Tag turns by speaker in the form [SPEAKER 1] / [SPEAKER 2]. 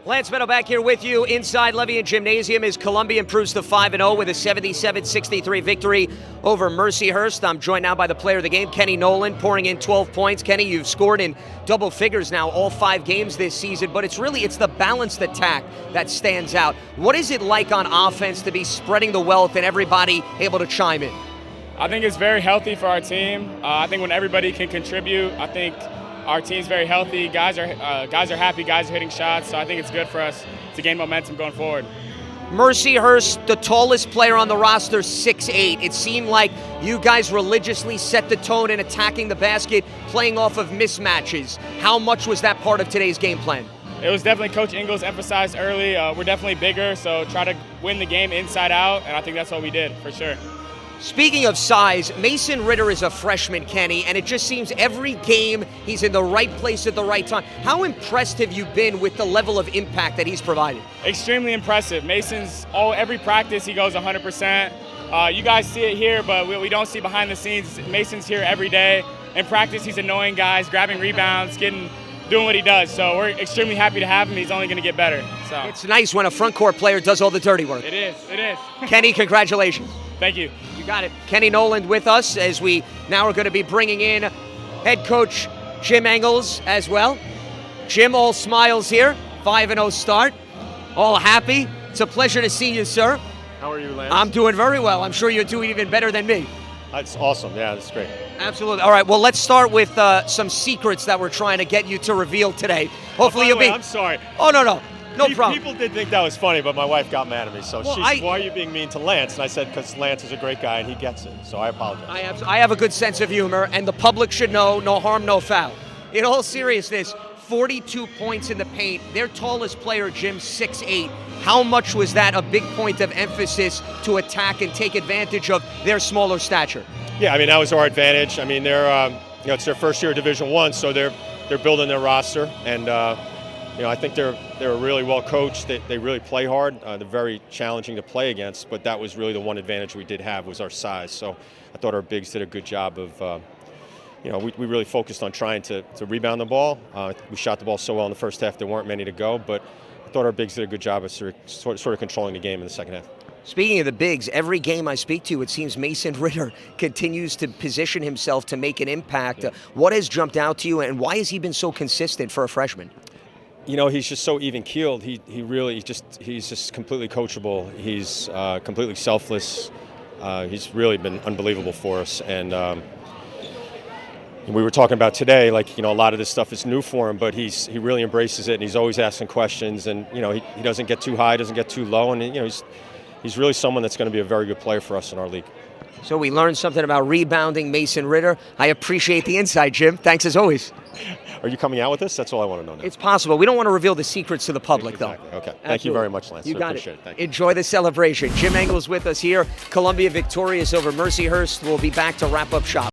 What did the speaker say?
[SPEAKER 1] Lance Meadow back here with you inside Levy and Gymnasium as Columbia improves to 5-0 with a 77-63 victory over Mercyhurst. I'm joined now by the player of the game, Kenny Noland, pouring in 12 points. Kenny, you've scored in double figures now all 5 games this season, but it's the balanced attack that stands out. What is it like on offense to be spreading the wealth and everybody able to chime in?
[SPEAKER 2] I think it's very healthy for our team. I think when everybody can contribute, I think our team's very healthy. Guys are happy. Guys are hitting shots. So I think it's good for us to gain momentum going forward.
[SPEAKER 1] Mercyhurst, the tallest player on the roster, 6'8". It seemed like you guys religiously set the tone in attacking the basket, playing off of mismatches. How much was that part of today's game plan?
[SPEAKER 2] It was definitely Coach Engles emphasized early. We're definitely bigger, so try to win the game inside out, and I think that's what we did for sure.
[SPEAKER 1] Speaking of size, Mason Ritter is a freshman, Kenny, and it just seems every game he's in the right place at the right time. How impressed have you been with the level of impact that he's provided?
[SPEAKER 2] Extremely impressive. Mason's, every practice he goes 100%. You guys see it here, but we don't see behind the scenes. Mason's here every day. In practice, he's annoying guys, grabbing rebounds, doing what he does. So we're extremely happy to have him. He's only going to get better. So
[SPEAKER 1] it's nice when a front court player does all the dirty work.
[SPEAKER 2] It is.
[SPEAKER 1] Kenny, congratulations.
[SPEAKER 2] Thank you.
[SPEAKER 1] You got it. Kenny Noland with us as we now are going to be bringing in head coach Jim Engles as well. Jim, all smiles here. 5-0 start. All happy. It's a pleasure to see you, sir.
[SPEAKER 3] How are you, Lance?
[SPEAKER 1] I'm doing very well. I'm sure you're doing even better than me.
[SPEAKER 3] That's awesome. Yeah, that's great.
[SPEAKER 1] Absolutely. All right, well, let's start with some secrets that we're trying to get you to reveal today. Hopefully you'll be...
[SPEAKER 3] I'm sorry.
[SPEAKER 1] Oh, no. No problem.
[SPEAKER 3] People did think that was funny, but my wife got mad at me. So she said, why are you being mean to Lance? And I said, because Lance is a great guy and he gets it. So I apologize.
[SPEAKER 1] I have a good sense of humor, and the public should know, no harm, no foul. In all seriousness, 42 points in the paint. Their tallest player, Jim, 6'8". How much was that a big point of emphasis to attack and take advantage of their smaller stature?
[SPEAKER 3] Yeah, I mean, that was our advantage. I mean, they're it's their first year of Division I, so they're building their roster, and I think they're really well coached. They really play hard. They're very challenging to play against, but that was really the one advantage we did have was our size. So I thought our bigs did a good job of, we really focused on trying to rebound the ball. We shot the ball so well in the first half, there weren't many to go, but I thought our bigs did a good job of sort of controlling the game in the second half.
[SPEAKER 1] Speaking of the bigs, every game I speak to, it seems Mason Ritter continues to position himself to make an impact. Yeah. What has jumped out to you, and why has he been so consistent for a freshman?
[SPEAKER 3] He's just so even-keeled. He's just completely coachable. He's completely selfless. He's really been unbelievable for us. And we were talking about today, a lot of this stuff is new for him, but he really embraces it, and he's always asking questions. And he doesn't get too high, doesn't get too low, and he's really someone that's going to be a very good player for us in our league.
[SPEAKER 1] So we learned something about rebounding Mason Ritter. I appreciate the insight, Jim. Thanks as always.
[SPEAKER 3] Are you coming out with this? That's all I want to know now.
[SPEAKER 1] It's possible. We don't want to reveal the secrets to the public,
[SPEAKER 3] exactly.
[SPEAKER 1] though.
[SPEAKER 3] Okay.
[SPEAKER 1] Absolutely.
[SPEAKER 3] Thank you very much, Lance.
[SPEAKER 1] You got
[SPEAKER 3] appreciate it. Thank you.
[SPEAKER 1] Enjoy the celebration. Jim Engles with us here. Columbia victorious over Mercyhurst. We'll be back to wrap up shop.